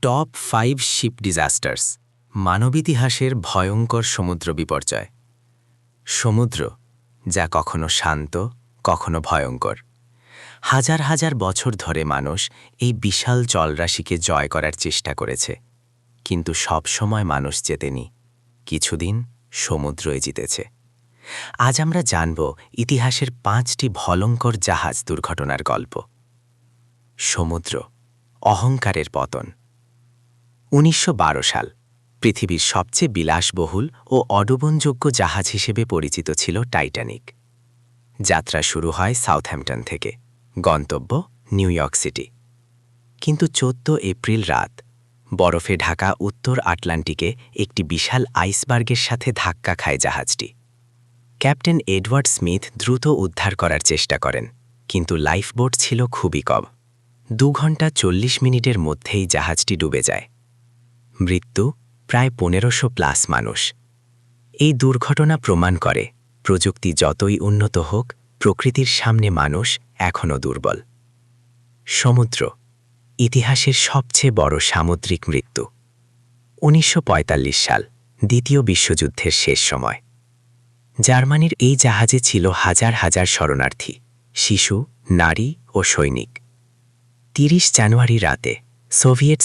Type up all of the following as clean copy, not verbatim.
Top 5 sheep disasters, মানব ইতিহাসের ভয়ঙ্কর সমুদ্র বিপর্যয়। সমুদ্র, যা কখনো শান্ত, কখনো ভয়ঙ্কর। হাজার হাজার বছর ধরে মানুষ এই বিশাল জলরাশিকে জয় করার চেষ্টা করেছে, কিন্তু সব সময় মানুষ জেতেনি। কিছুদিন সমুদ্রই জিতেছে। আজ আমরা জানব ইতিহাসের 5টি ভয়ঙ্কর জাহাজ দুর্ঘটনার গল্প। সমুদ্র, অহংকারের পতন। 1912 সাল পৃথিবীর সবচেয়ে বিলাসবহুল ও অডুবনযোগ্য জাহাজ হিসেবে পরিচিত ছিল টাইটানিক। যাত্রা শুরু হয় সাউথহ্যাম্পটন থেকে, গন্তব্য নিউ ইয়র্ক সিটি। কিন্তু 14 এপ্রিল রাত বরফে ঢাকা উত্তর আটলান্টিকে একটি বিশাল আইসবার্গের সাথে ধাক্কা খায় জাহাজটি। ক্যাপ্টেন এডওয়ার্ড স্মিথ দ্রুত উদ্ধার করার চেষ্টা করেন, কিন্তু লাইফবোট ছিল খুবই কম। 2 ঘন্টা 40 মিনিটের মধ্যেই জাহাজটি ডুবে যায়। মৃত্যু প্রায় 1500+ মানুষ। এই দুর্ঘটনা প্রমাণ করে, প্রযুক্তি যতই উন্নত হোক, প্রকৃতির সামনে মানুষ এখনও দুর্বল। সমুদ্র, ইতিহাসের সবচেয়ে বড় সামুদ্রিক মৃত্যু। 1945 সাল, দ্বিতীয় বিশ্বযুদ্ধের শেষ সময়। জার্মানির এই জাহাজে ছিল হাজার হাজার শরণার্থী, শিশু, নারী ও সৈনিক। 30 জানুয়ারি রাতে সোভিয়েত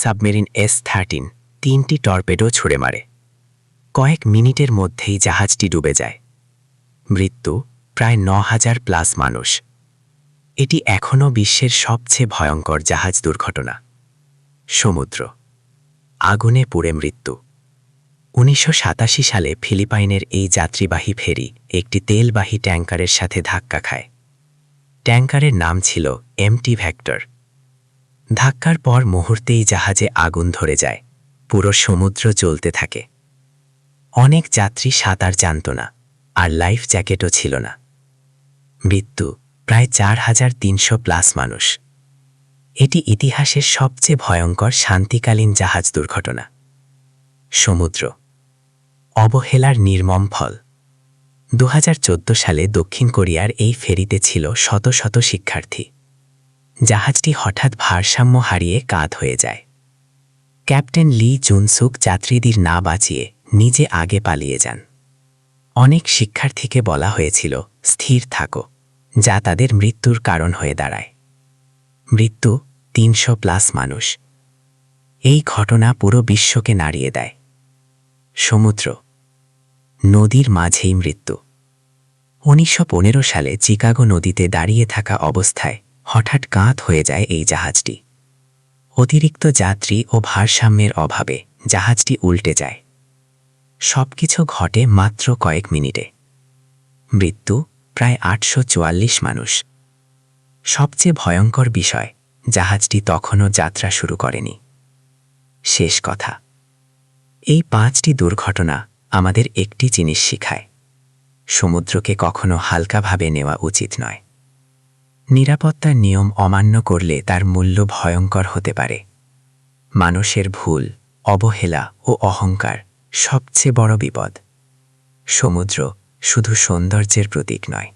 সাবমেরিন S-13 3টি টর্পেডো ছুড়ে মারে। কয়েক মিনিটের মধ্যেই জাহাজটি ডুবে যায়। মৃত্যু প্রায় 9000+ মানুষ। এটি এখনও বিশ্বের সবচেয়ে ভয়ঙ্কর জাহাজ দুর্ঘটনা। সমুদ্র, আগুনে পুড়ে মৃত্যু। 1987 সালে ফিলিপাইনের এই যাত্রীবাহী ফেরি একটি তেলবাহী ট্যাঙ্কারের সাথে ধাক্কা খায়। ট্যাঙ্কারের নাম ছিল MT ভেক্টর। ধাক্কার পর মুহূর্তেই জাহাজে আগুন ধরে যায়, পুরো সমুদ্র জ্বলতে থাকে। অনেক যাত্রী সাঁতার জানত না, আর লাইফ জ্যাকেটও ছিল না। মৃত্যু প্রায় 4300+ মানুষ। এটি ইতিহাসের সবচেয়ে ভয়ঙ্কর শান্তিকালীন জাহাজ দুর্ঘটনা। সমুদ্র, অবহেলার নির্মম ফল। 2014 সালে দক্ষিণ কোরিয়ার এই ফেরিতে ছিল শত শত শিক্ষার্থী। জাহাজটি হঠাৎ ভারসাম্য হারিয়ে কাত হয়ে যায়। ক্যাপ্টেন লি জুনসুক যাত্রীদের না বাঁচিয়ে নিজে আগে পালিয়ে যান। অনেক শিক্ষার্থীকে বলা হয়েছিল স্থির থাকো, যা তাদের মৃত্যুর কারণ হয়ে দাঁড়ায়। মৃত্যু 300+ মানুষ। এই ঘটনা পুরো বিশ্বকে নাড়িয়ে দেয়। সমুদ্র, নদীর মাঝেই মৃত্যু। 1915 সালে চিকাগো নদীতে দাঁড়িয়ে থাকা অবস্থায় হঠাৎ কাত হয়ে যায় এই জাহাজটি। অতিরিক্ত যাত্রী ও ভারসাম্যের অভাবে জাহাজটি উল্টে যায়। সবকিছু ঘটে মাত্র কয়েক মিনিটে। মৃত্যু প্রায় 844 মানুষ। সবচেয়ে ভয়ঙ্কর বিষয়, জাহাজটি তখনও যাত্রা শুরু করেনি। শেষ কথা, এই 5টি দুর্ঘটনা আমাদের একটি জিনিস শেখায়: সমুদ্রকে কখনো হালকাভাবে নেওয়া উচিত নয়। নিরাপত্তার নিয়ম অমান্য করলে তার মূল্য ভয়ঙ্কর হতে পারে। মানুষের ভুল, অবহেলা ও অহংকার সবচেয়ে বড় বিপদ। সমুদ্র শুধু সৌন্দর্যের প্রতীক নয়,